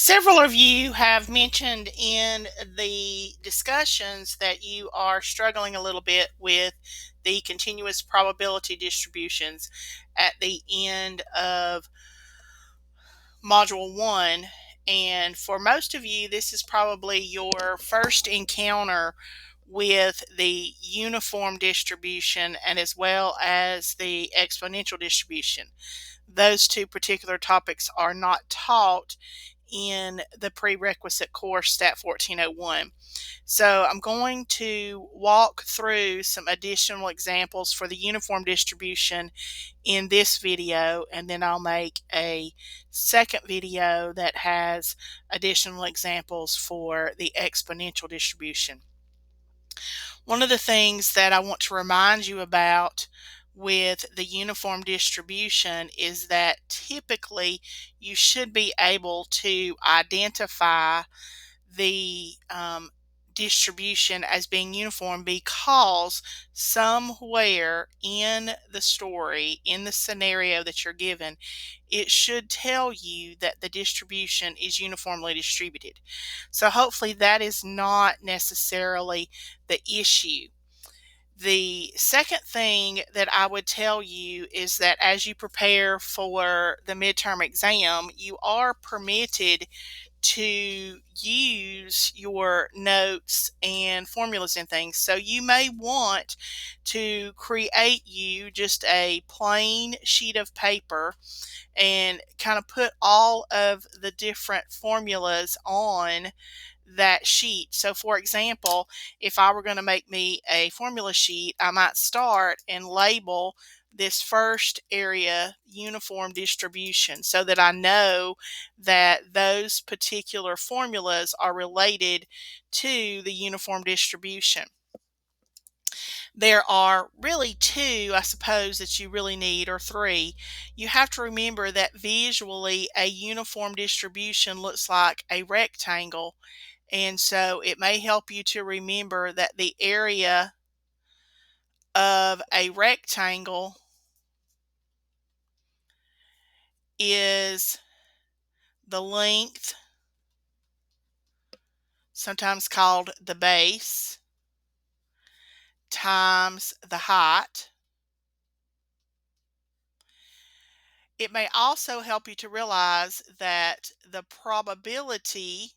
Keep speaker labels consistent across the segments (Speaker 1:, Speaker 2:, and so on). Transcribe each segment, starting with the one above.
Speaker 1: Several of you have mentioned in the discussions that you are struggling a little bit with the continuous probability distributions at the end of Module 1. And for most of you, this is probably your first encounter with the uniform distribution and as well as the exponential distribution. Those two particular topics are not taught in the prerequisite course Stat 1401. So I'm going to walk through some additional examples for the uniform distribution in this video, and then I'll make a second video that has additional examples for the exponential distribution. One of the things that I want to remind you about with the uniform distribution is that typically you should be able to identify the distribution as being uniform because somewhere in the story, in the scenario that you're given, it should tell you that the distribution is uniformly distributed. So hopefully that is not necessarily the issue. The second thing that I would tell you is that as you prepare for the midterm exam, you are permitted to use your notes and formulas and things. So you may want to create you just a plain sheet of paper and kind of put all of the different formulas on that sheet. So for example, if I were going to make me a formula sheet, I might start and label this first area uniform distribution so that I know that those particular formulas are related to the uniform distribution. There are really two, I suppose, that you really need, or three. You have to remember that visually a uniform distribution looks like a rectangle, and so it may help you to remember that the area of a rectangle is the length, sometimes called the base, times the height. It may also help you to realize that the probability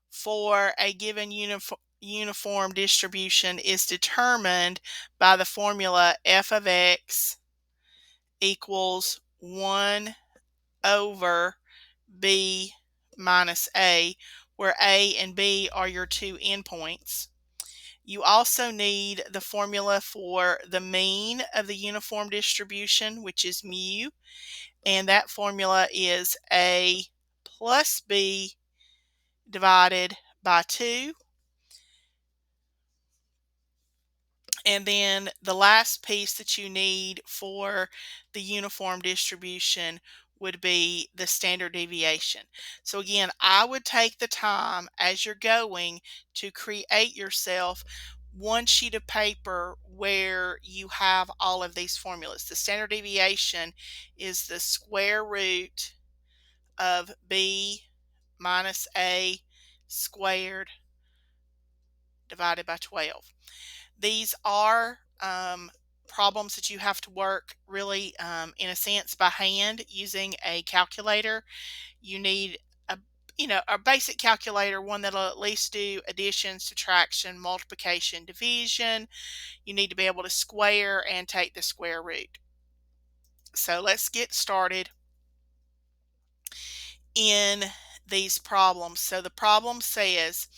Speaker 1: for a given uniform distribution is determined by the formula f of x equals 1 over b minus a, where a and b are your two endpoints. You also need the formula for the mean of the uniform distribution, which is mu, and that formula is a plus b divided by 2. And then the last piece that you need for the uniform distribution would be the standard deviation. So again, I would take the time as you're going to create yourself one sheet of paper where you have all of these formulas. The standard deviation is the square root of b minus a squared divided by 12. These are problems that you have to work really, in a sense, by hand using a calculator. You need a basic calculator, one that'll at least do addition, subtraction, multiplication, division. You need to be able to square and take the square root. So let's get started in these problems. So the problem says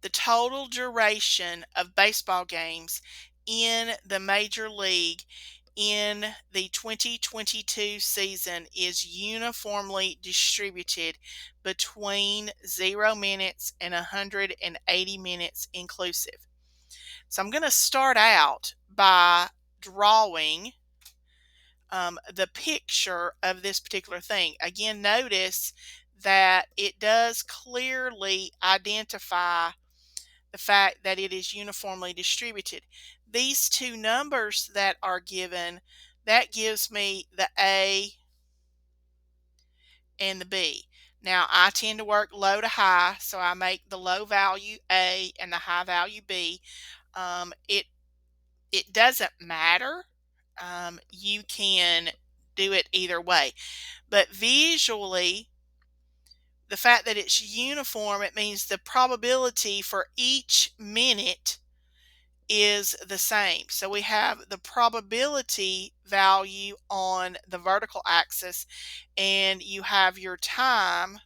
Speaker 1: the total duration of baseball games in the major league in the 2022 season is uniformly distributed between 0 minutes and 180 minutes inclusive. So I'm going to start out by drawing the picture of this particular thing. Again, notice that it does clearly identify the fact that it is uniformly distributed. These two numbers that are given, that gives me the A and the B. Now I tend to work low to high, so I make the low value A and the high value B. It doesn't matter. You can do it either way, but visually, the fact that it's uniform, it means the probability for each minute is the same. So we have the probability value on the vertical axis, and you have your time,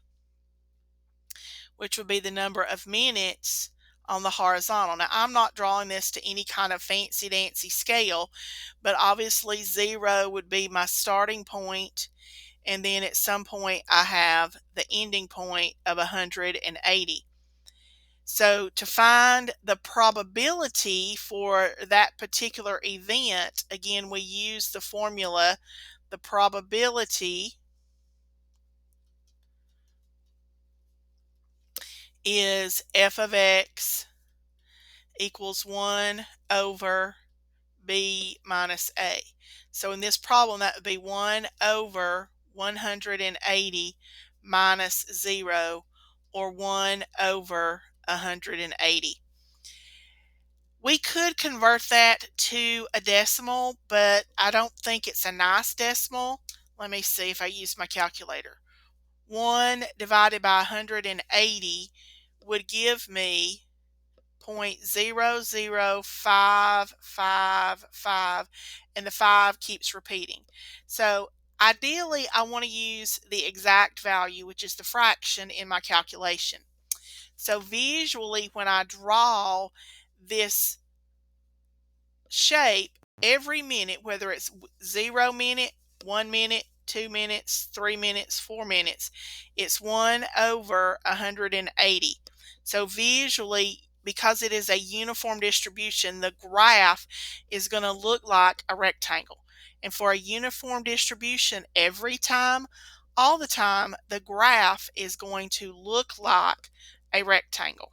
Speaker 1: which would be the number of minutes on the horizontal. Now, I'm not drawing this to any kind of fancy dancy scale, but obviously 0 would be my starting point, and then at some point I have the ending point of 180. So to find the probability for that particular event, again, we use the formula. The probability is f of x equals 1 over b minus a. So in this problem, that would be 1 over 180 minus 0, or 1 over 180. We could convert that to a decimal, but I don't think it's a nice decimal. Let me see if I use my calculator. 1 divided by 180 would give me 0.00555, and the 5 keeps repeating. So ideally, I want to use the exact value, which is the fraction, in my calculation. So visually, when I draw this shape, every minute, whether it's 0 minute, 1 minute, 2 minutes, 3 minutes, 4 minutes, it's 1 over 180. So visually, because it is a uniform distribution, the graph is going to look like a rectangle. And for a uniform distribution, every time, all the time, the graph is going to look like a rectangle.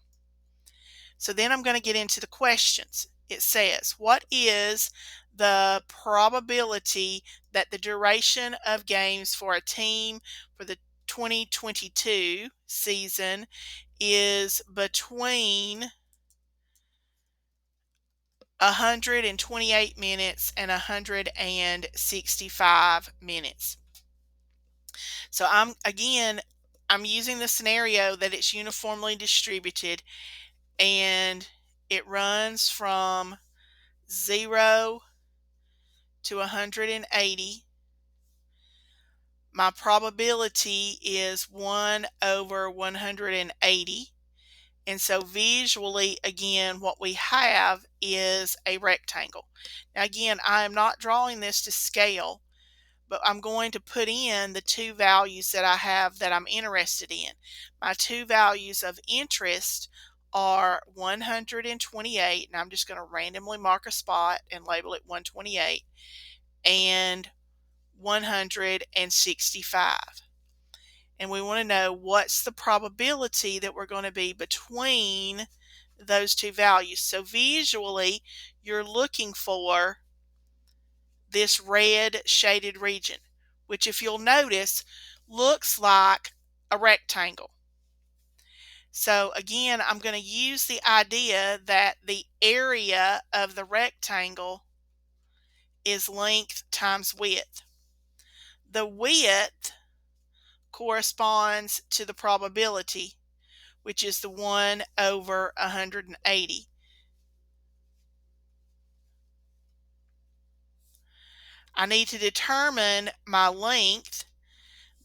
Speaker 1: So then I'm going to get into the questions. It says, what is the probability that the duration of games for a team for the 2022 season is between 128 minutes and 165 minutes? So I'm using the scenario that it's uniformly distributed, and it runs from 0 to 180. My probability is 1 over 180. And so visually, again, what we have is a rectangle. Now again, I am not drawing this to scale, but I'm going to put in the two values that I have that I'm interested in. My two values of interest are 128, and I'm just going to randomly mark a spot and label it 128, and 165. And we want to know what's the probability that we're going to be between those two values. So visually, you're looking for this red shaded region, which, if you'll notice, looks like a rectangle. So again, I'm going to use the idea that the area of the rectangle is length times width. The width corresponds to the probability, which is the 1 over 180. I need to determine my length.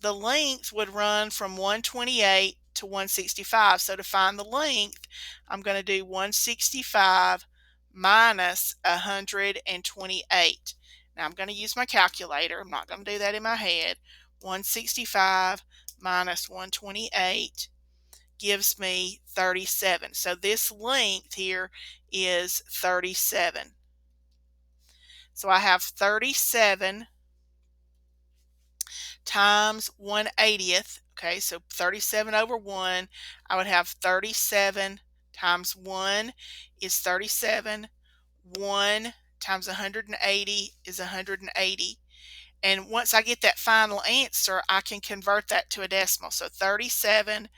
Speaker 1: The length would run from 128 to 165. So to find the length, I'm going to do 165 minus 128. Now I'm going to use my calculator. I'm not going to do that in my head. 165 minus 128 gives me 37. So this length here is 37. So I have 37 times 1/80th. Okay, so 37 over 1. I would have 37 times 1 is 37. 1 times 180 is 180. And once I get that final answer, I can convert that to a decimal. So 37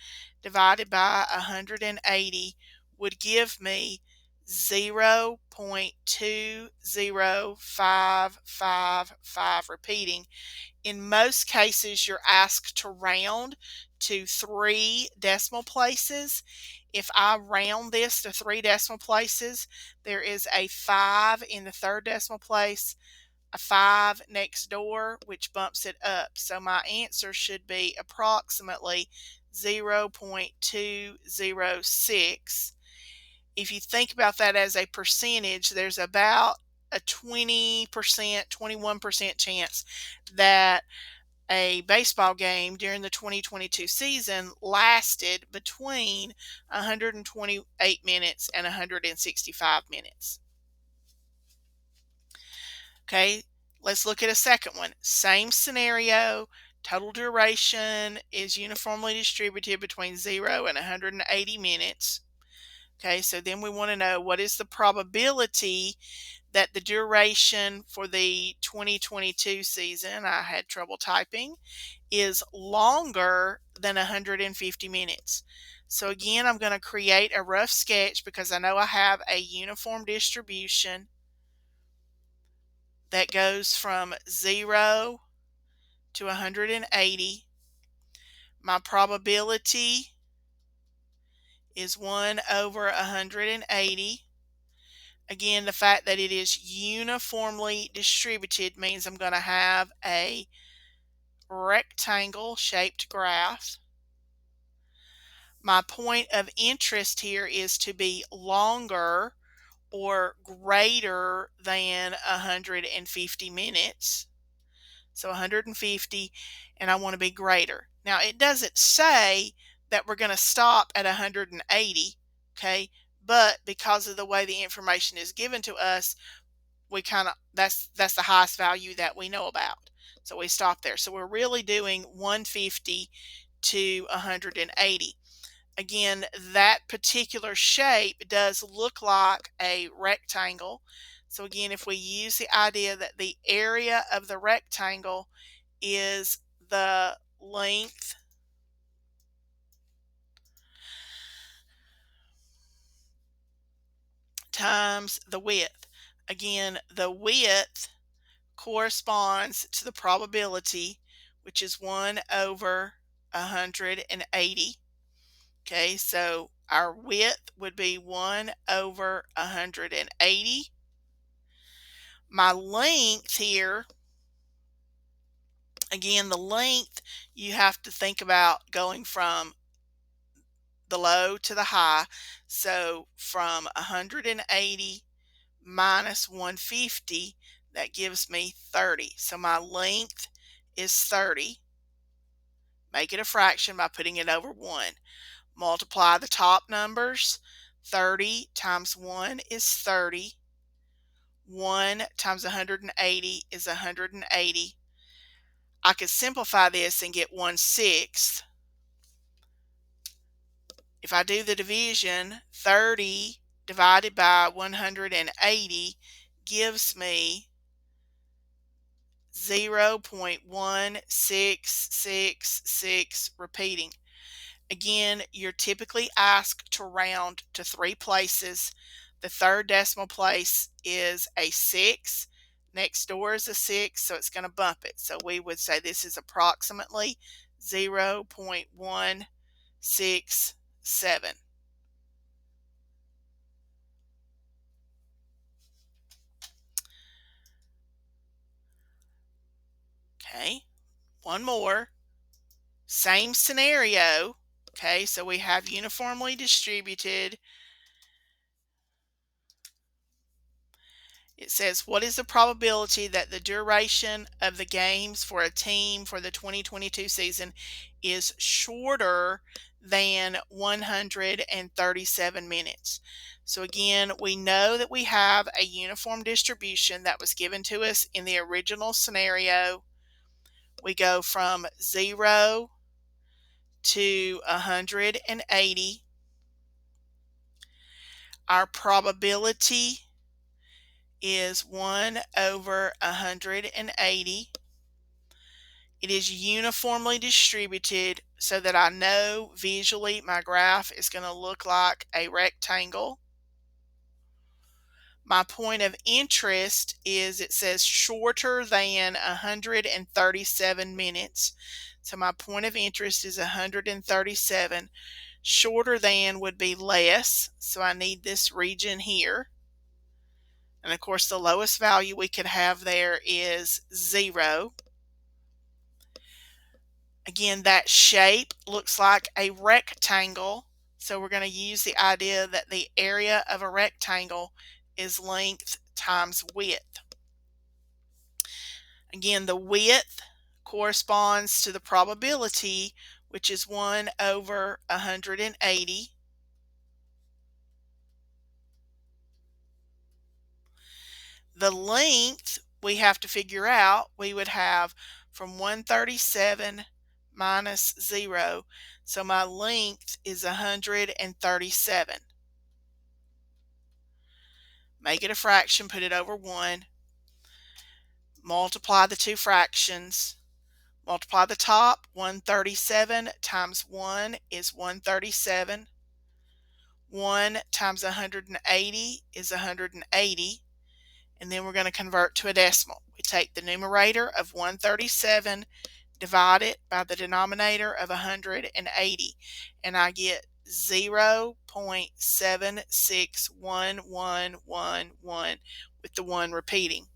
Speaker 1: divided by 180 would give me 0.20555, repeating. In most cases, you're asked to round to 3 decimal places. If I round this to 3 decimal places, there is a 5 in the 3rd decimal place, a 5 next door, which bumps it up. So my answer should be approximately 0.206. If you think about that as a percentage, there's about a 20%, 21% chance that a baseball game during the 2022 season lasted between 128 minutes and 165 minutes. Okay, let's look at a second one. Same scenario, total duration is uniformly distributed between 0 and 180 minutes. Okay, so then we want to know what is the probability that the duration for the 2022 season, I had trouble typing, is longer than 150 minutes. So again, I'm going to create a rough sketch because I know I have a uniform distribution that goes from 0 to 180. My probability is 1 over 180. Again, the fact that it is uniformly distributed means I'm going to have a rectangle shaped graph. My point of interest here is to be longer or greater than 150 minutes. So 150, and I want to be greater. Now it doesn't say that we're going to stop at 180, okay? But because of the way the information is given to us, we kind of that's the highest value that we know about. So we stop there. So we're really doing 150 to 180. Again, that particular shape does look like a rectangle. So again, if we use the idea that the area of the rectangle is the length times the width. Again, the width corresponds to the probability, which is 1 over 180. Okay, so our width would be 1 over 180. My length here, again, the length, you have to think about going from the low to the high. So from 180 minus 150, that gives me 30. So my length is 30. Make it a fraction by putting it over 1. Multiply the top numbers. 30 times 1 is 30. 1 times 180 is 180. I could simplify this and get 1/6. If I do the division, 30 divided by 180 gives me 0.1666, repeating. Again, you're typically asked to round to 3 places. The 3rd decimal place is a 6. Next door is a 6, so it's going to bump it. So we would say this is approximately 0.167. Okay, one more. Same scenario. Okay, so we have uniformly distributed. It says, what is the probability that the duration of the games for a team for the 2022 season is shorter than 137 minutes? So again, we know that we have a uniform distribution that was given to us in the original scenario. We go from 0 to 180. Our probability is 1 over 180. It is uniformly distributed so that I know visually my graph is going to look like a rectangle. My point of interest is, it says shorter than 137 minutes. So my point of interest is 137. Shorter than would be less, so I need this region here. And of course, the lowest value we could have there is 0. Again, that shape looks like a rectangle, so we're going to use the idea that the area of a rectangle is length times width. Again, the width corresponds to the probability, which is 1 over 180. The length we have to figure out. We would have from 137 minus 0. So my length is 137. Make it a fraction, put it over 1. Multiply the two fractions. Multiply the top. 137 times 1 is 137. 1 times 180 is 180. And then we're going to convert to a decimal. We take the numerator of 137, divide it by the denominator of 180, and I get 0.761111 with the 1 repeating.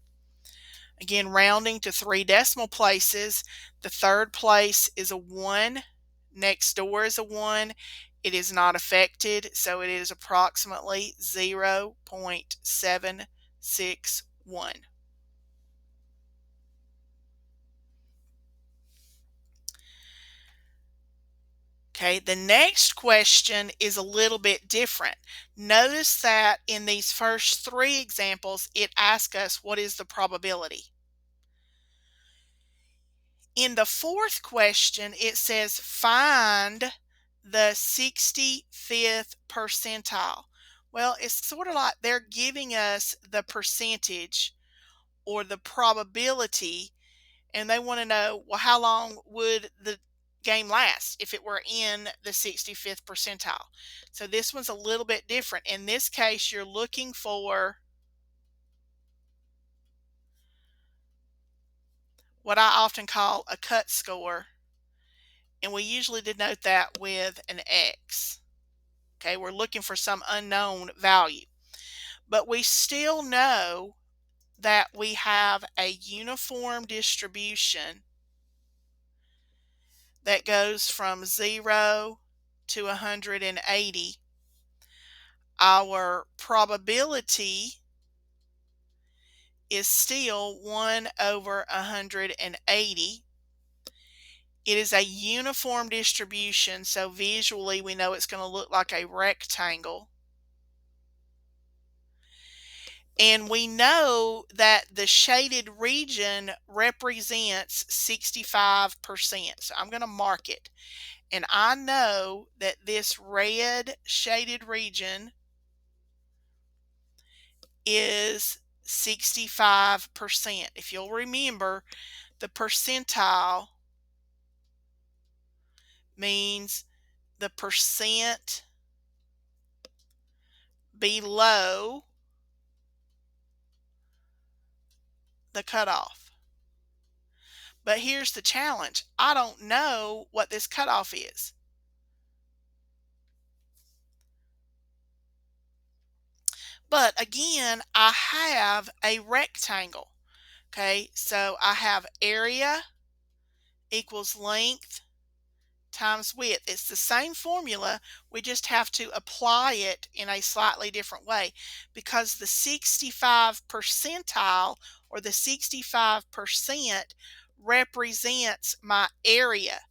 Speaker 1: Again, rounding to 3 decimal places, the third place is a 1, next door is a 1. It is not affected, so it is approximately 0.761. Okay, the next question is a little bit different. Notice that in these first 3 examples, it asks us what is the probability. In the fourth question, it says find the 65th percentile. Well, it's sort of like they're giving us the percentage or the probability, and they want to know, well, how long would the game last if it were in the 65th percentile. So this one's a little bit different. In this case, you're looking for what I often call a cut score, and we usually denote that with an X. Okay, we're looking for some unknown value, but we still know that we have a uniform distribution that goes from 0 to 180. Our probability is still 1 over 180. It is a uniform distribution, so visually we know it's going to look like a rectangle. And we know that the shaded region represents 65%. So I'm going to mark it. And I know that this red shaded region is 65%. If you'll remember, the percentile means the percent below the cutoff. But here's the challenge. I don't know what this cutoff is. But again, I have a rectangle. Okay, so I have area equals length times width. It's the same formula, we just have to apply it in a slightly different way, because the 65 percentile or the 65% represents my area.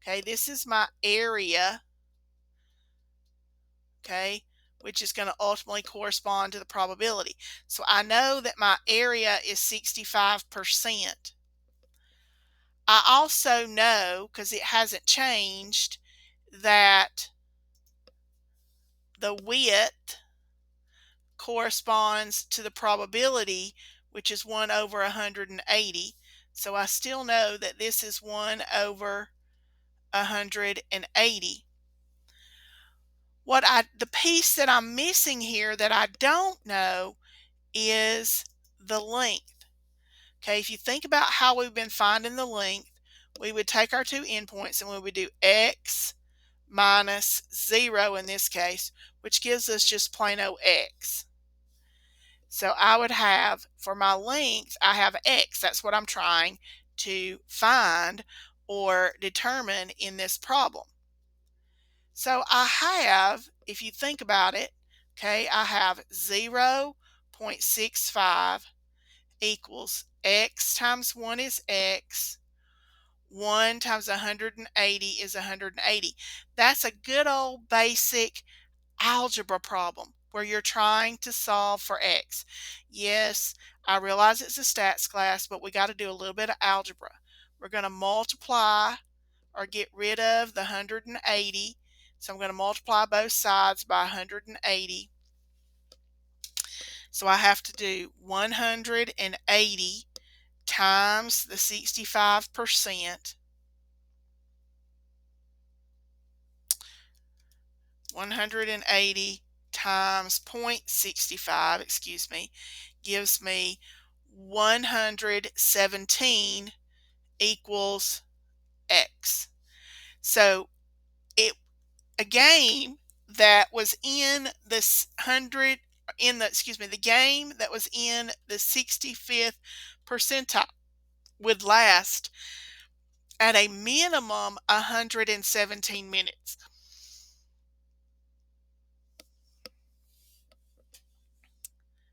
Speaker 1: Okay, this is my area, okay, which is going to ultimately correspond to the probability. So I know that my area is 65%. I also know, because it hasn't changed, that the width corresponds to the probability, which is 1 over 180. So I still know that this is 1 over 180. The piece that I'm missing here that I don't know is the length. Okay, if you think about how we've been finding the length, we would take our two endpoints and we would do x minus 0 in this case, which gives us just plain old x. So I would have, for my length, I have x. That's what I'm trying to find or determine in this problem. So I have, if you think about it, okay, I have 0.65 equals x times 1 is x. 1 times 180 is 180. That's a good old basic algebra problem where you're trying to solve for x. Yes, I realize it's a stats class, but we got to do a little bit of algebra. We're going to multiply or get rid of the 180. So I'm going to multiply both sides by 180. So I have to do 180 times the 65%. 180 times 0.65, excuse me, gives me 117 equals x. So a game that was in this the game that was in the 65th percentile would last at a minimum 117 minutes.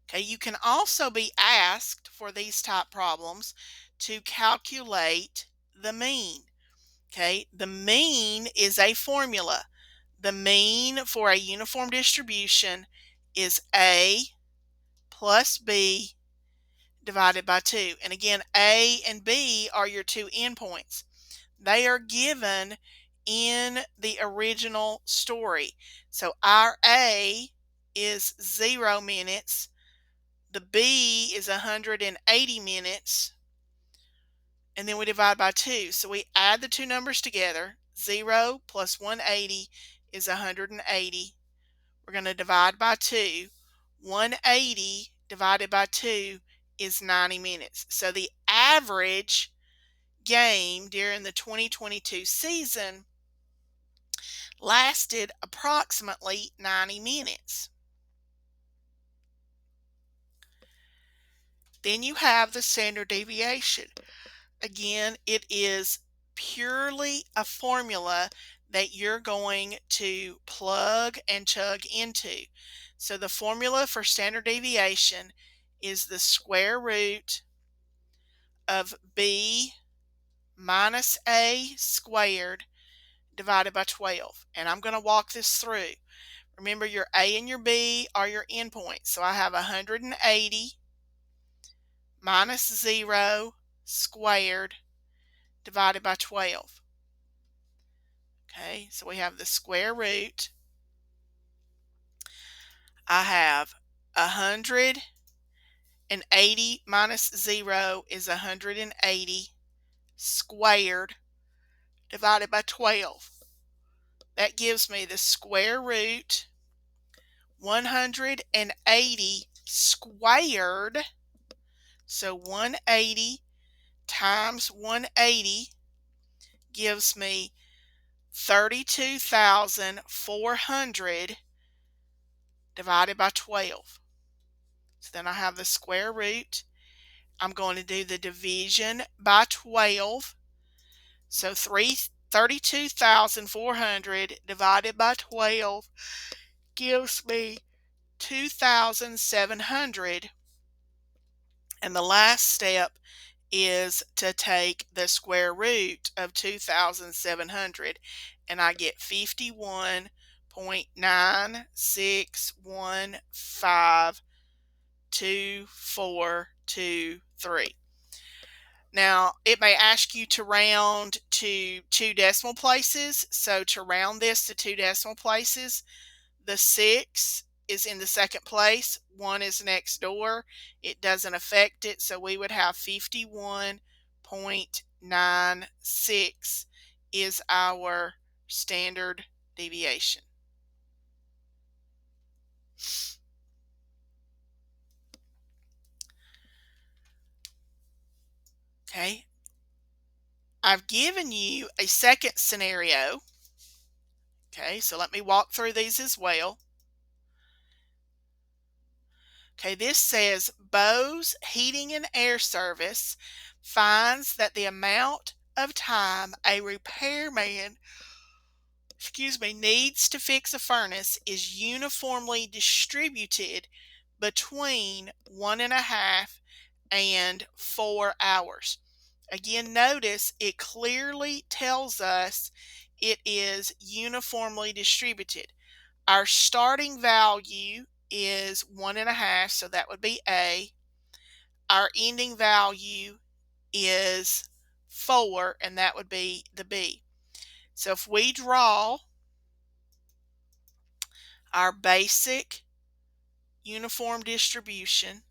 Speaker 1: Okay, you can also be asked for these type problems to calculate the mean. Okay, the mean is a formula. The mean for a uniform distribution is A plus B divided by 2. And again, A and B are your two endpoints. They are given in the original story. So our A is 0 minutes. The B is 180 minutes. And then we divide by 2. So we add the two numbers together. 0 plus 180 is 180. We're going to divide by 2. 180 divided by 2 is 90 minutes. So the average game during the 2022 season lasted approximately 90 minutes. Then you have the standard deviation. Again, it is purely a formula that you're going to plug and chug into. So the formula for standard deviation is the square root of b minus a squared divided by 12. And I'm going to walk this through. Remember, your a and your b are your endpoints. So I have 180 minus 0 squared divided by 12. Okay, so we have the square root. I have 180 minus 0 is 180 squared divided by 12. That gives me the square root 180 squared. So 180 times 180 gives me 32,400 divided by 12. So then I have the square root. I'm going to do the division by 12. So 32,400 divided by 12 gives me 2,700. And the last step is to take the square root of 2,700 and I get 51.96152423. Now, it may ask you to round to 2 decimal places. So to round this to 2 decimal places, the 6 is in the second place. 1 is next door. It doesn't affect it. So we would have 51.96152423. 0.96 is our standard deviation. Okay, I've given you a second scenario. Okay, so let me walk through these as well. Okay, this says Bose Heating and Air Service finds that the amount of time a repairman needs to fix a furnace is uniformly distributed between 1.5 and 4 hours. Again, notice it clearly tells us it is uniformly distributed. Our starting value is 1.5, so that would be A. Our ending value is 4, and that would be the B. So if we draw our basic uniform distribution,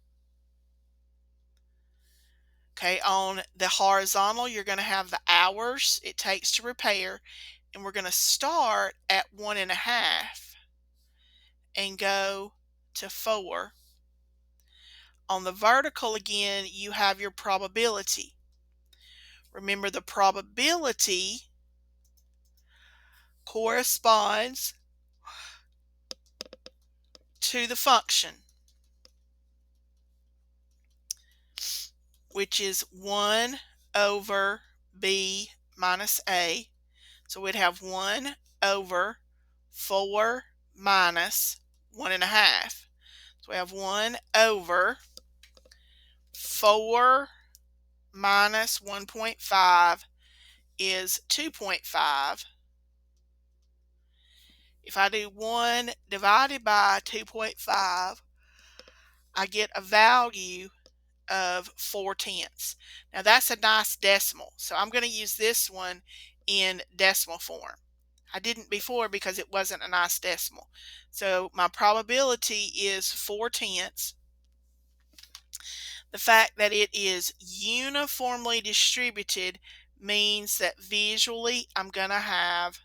Speaker 1: okay, on the horizontal, you're going to have the hours it takes to repair, and we're going to start at 1.5 and go to 4. On the vertical, again, you have your probability. Remember, the probability corresponds to the function, which is 1 over B minus A. So we'd have 1 over 4 minus 1.5. So we have 1 over 4 minus 1.5 is 2.5. If I do 1 divided by 2.5, I get a value of 4/10. Now that's a nice decimal, so I'm going to use this one in decimal form. I didn't before because it wasn't a nice decimal. So my probability is 4/10. The fact that it is uniformly distributed means that visually I'm going to have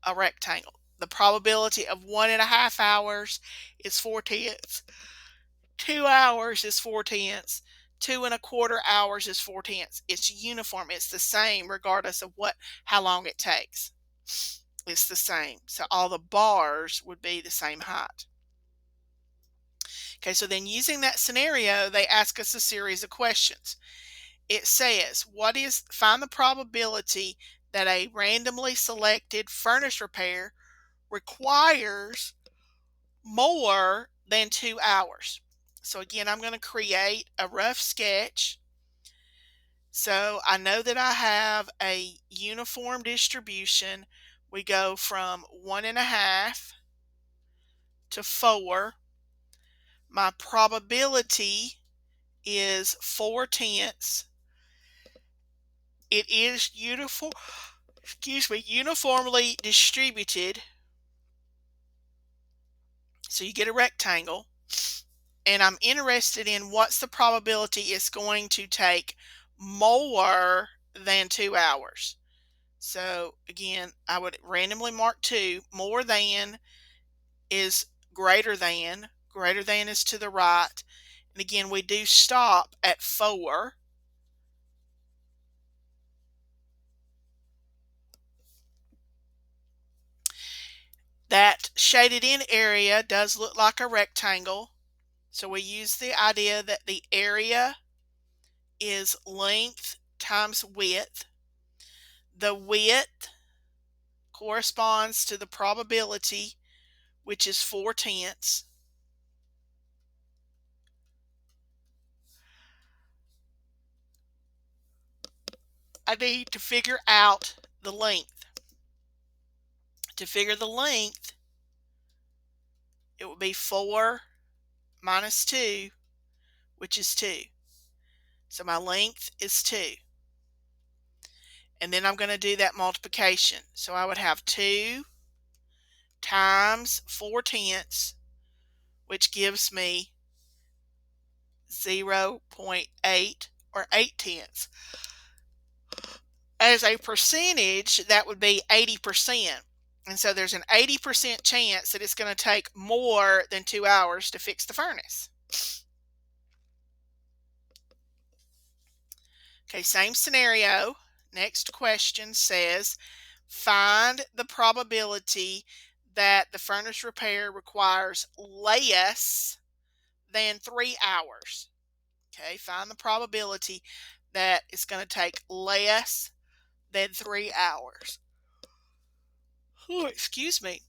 Speaker 1: a rectangle. The probability of 1.5 hours is 4/10. 2 hours is 4/10. 2.25 hours is 4/10. It's uniform. It's the same regardless of how long it takes. It's the same. So all the bars would be the same height. Okay, so then using that scenario, they ask us a series of questions. It says, find the probability that a randomly selected furnace repair requires more than 2 hours. So again, I'm going to create a rough sketch. So I know that I have a uniform distribution. We go from 1.5 to 4. My probability is 4/10. It is uniformly distributed. So you get a rectangle. And I'm interested in what's the probability it's going to take more than 2 hours. So again, I would randomly mark 2. More than is greater than. Greater than is to the right. And again, we do stop at 4. That shaded in area does look like a rectangle. So we use the idea that the area is length times width. The width corresponds to the probability, which is 4/10. I need to figure out the length. To figure the length, it would be 4 minus 2, which is 2. So my length is 2. And then I'm going to do that multiplication. So I would have 2 times 4/10, which gives me 0.8 or 8/10. As a percentage, that would be 80%. And so there's an 80% chance that it's going to take more than 2 hours to fix the furnace. Okay, same scenario. Next question says, find the probability that the furnace repair requires less than 3 hours. Okay, find the probability that it's going to take less than 3 hours. Oh, excuse me.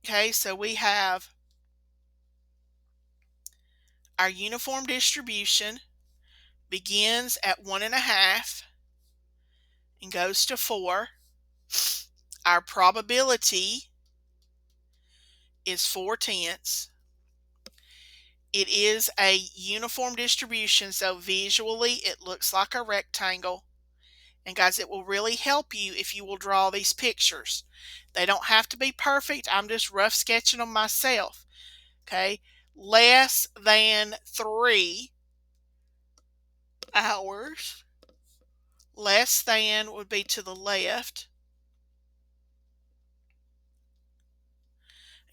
Speaker 1: Okay, so we have our uniform distribution begins at 1.5 and goes to 4. Our probability is 4/10. It is a uniform distribution, so visually it looks like a rectangle. And guys, it will really help you if you will draw these pictures. They don't have to be perfect. I'm just rough sketching them myself. Okay, less than 3 hours. Less than would be to the left.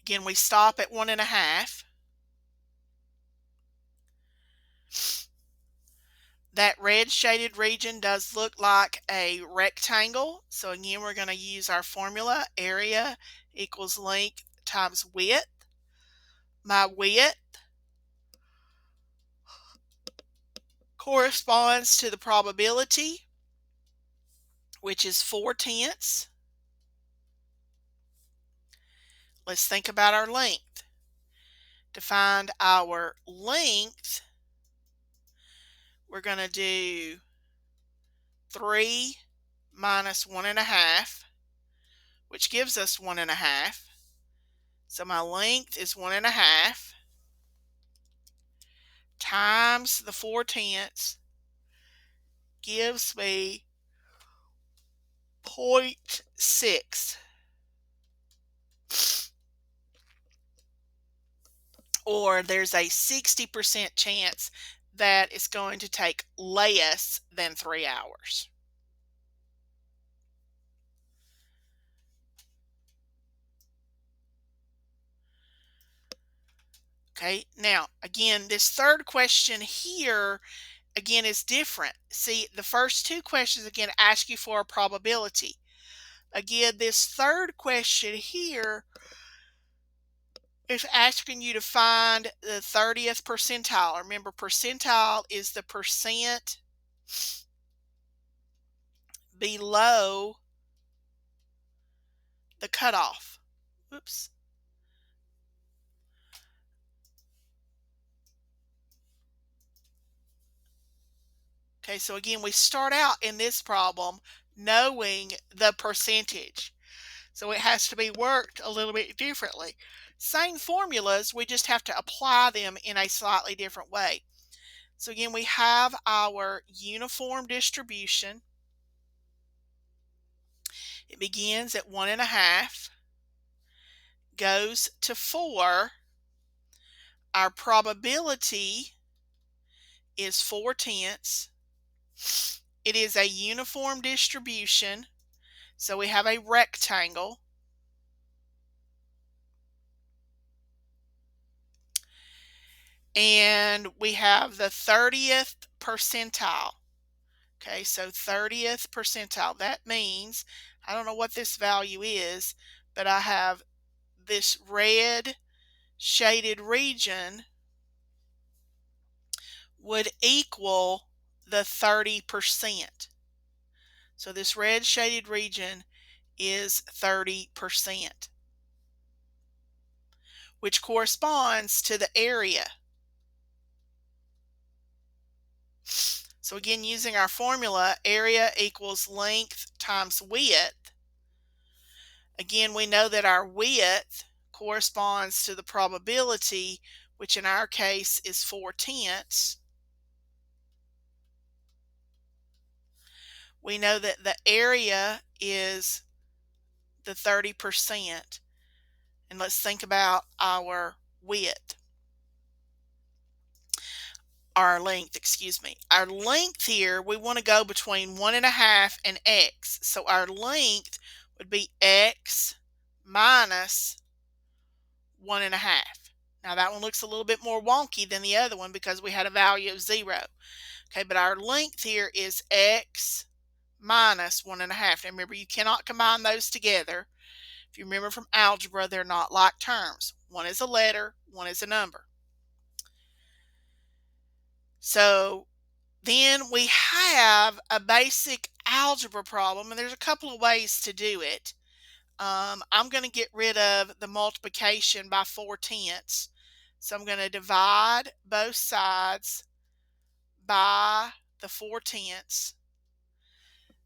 Speaker 1: Again, we stop at 1.5. That red shaded region does look like a rectangle. So again, we're going to use our formula. Area equals length times width. My width corresponds to the probability, which is 4/10. Let's think about our length. To find our length, we're going to do 3 minus 1.5, which gives us 1.5. So my length is 1.5 times the 4/10 gives me 0.6. Or there's a 60% chance that it's going to take less than 3 hours. Okay, now again, this third question here again is different. See, the first two questions again ask you for a probability. Again, this third question here is asking you to find the 30th percentile. Remember, percentile is the percent below the cutoff. Oops. Okay, so again, we start out in this problem knowing the percentage. So it has to be worked a little bit differently. Same formulas, we just have to apply them in a slightly different way. So again, we have our uniform distribution. It begins at 1.5, goes to 4. Our probability is 4/10. It is a uniform distribution, so we have a rectangle. And we have the 30th percentile. Okay, so 30th percentile. That means, I don't know what this value is, but I have this red shaded region would equal the 30%. So this red shaded region is 30%, which corresponds to the area. So again, using our formula, area equals length times width. Again, we know that our width corresponds to the probability, which in our case is 4/10. We know that the area is the 30%. And let's think about our width. our length, excuse me. Our length here, we want to go between 1.5 and x. So our length would be x minus 1.5. Now that one looks a little bit more wonky than the other one because we had a value of 0. Okay, but our length here is x minus 1.5. Now remember, you cannot combine those together. If you remember from algebra, they're not like terms. One is a letter, one is a number. So then we have a basic algebra problem, and there's a couple of ways to do it. I'm going to get rid of the multiplication by 4/10. So I'm going to divide both sides by the 4/10.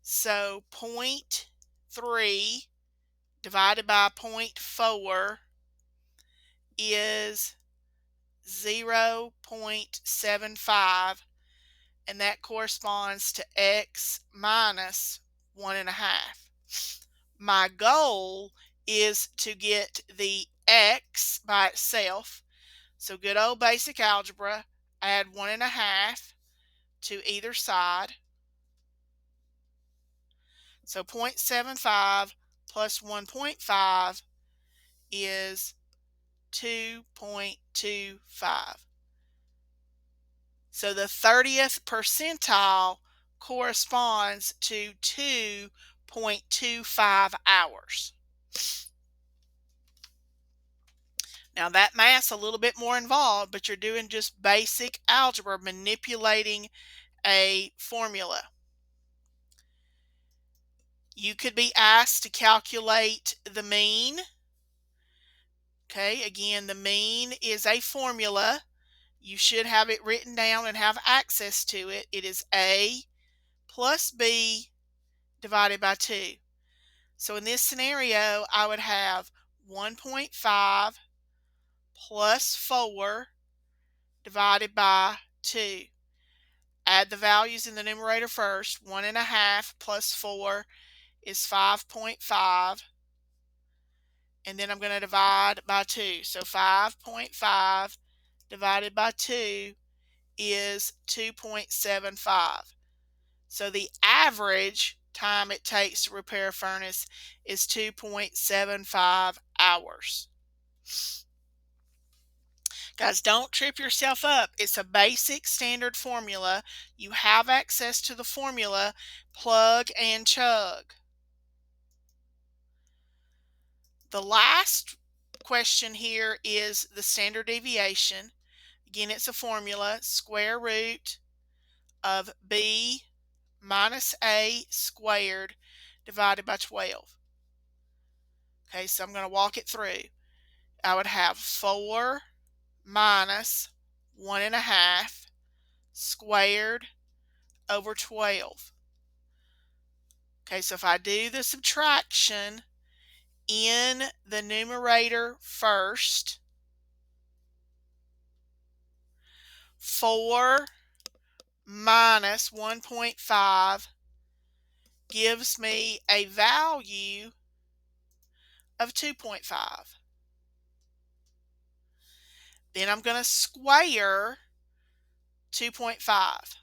Speaker 1: So 0.3 divided by 0.4 is 0.75, and that corresponds to x minus 1.5. My goal is to get the x by itself. So good old basic algebra, add 1.5 to either side. So 0.75 plus 1.5 is 2.25. So the 30th percentile corresponds to 2.25 hours. Now that math's a little bit more involved, but you're doing just basic algebra, manipulating a formula. You could be asked to calculate the mean. Okay, again, the mean is a formula. You should have it written down and have access to it. It is A plus B divided by 2. So in this scenario, I would have 1.5 plus 4 divided by 2. Add the values in the numerator first. 1.5 plus 4 is 5.5. And then I'm going to divide by 2. So 5.5 divided by 2 is 2.75. So the average time it takes to repair a furnace is 2.75 hours. Guys, don't trip yourself up. It's a basic standard formula. You have access to the formula. Plug and chug. The last question here is the standard deviation. Again, it's a formula, square root of b minus a squared divided by 12. Okay, so I'm going to walk it through. I would have 4 minus 1.5 squared over 12. Okay, so if I do the subtraction in the numerator first, 4 minus 1.5 gives me a value of 2.5. Then I'm going to square 2.5.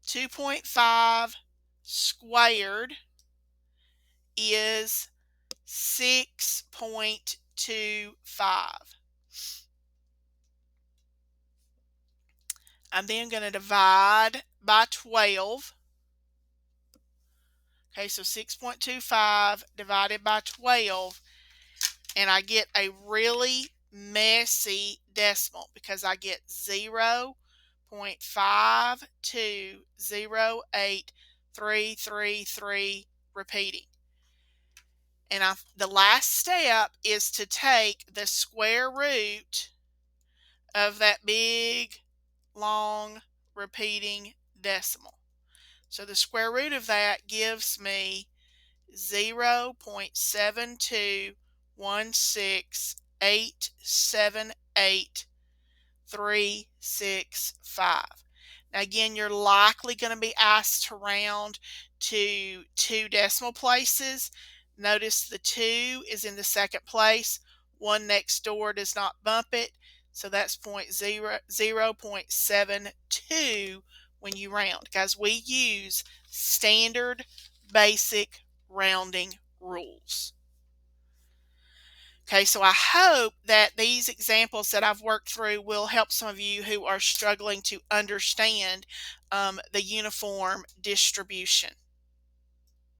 Speaker 1: 2.5 squared is 6.25. I'm then going to divide by 12. Okay, so 6.25 divided by 12, and I get a really messy decimal because I get 0.52083333 repeating. And the last step is to take the square root of that big, long, repeating decimal. So the square root of that gives me 0.721687835. Now again, you're likely going to be asked to round to 2 decimal places. Notice the 2 is in the second place. 1 next door does not bump it. So that's 0.72 when you round. Guys, we use standard basic rounding rules. Okay, so I hope that these examples that I've worked through will help some of you who are struggling to understand the uniform distribution.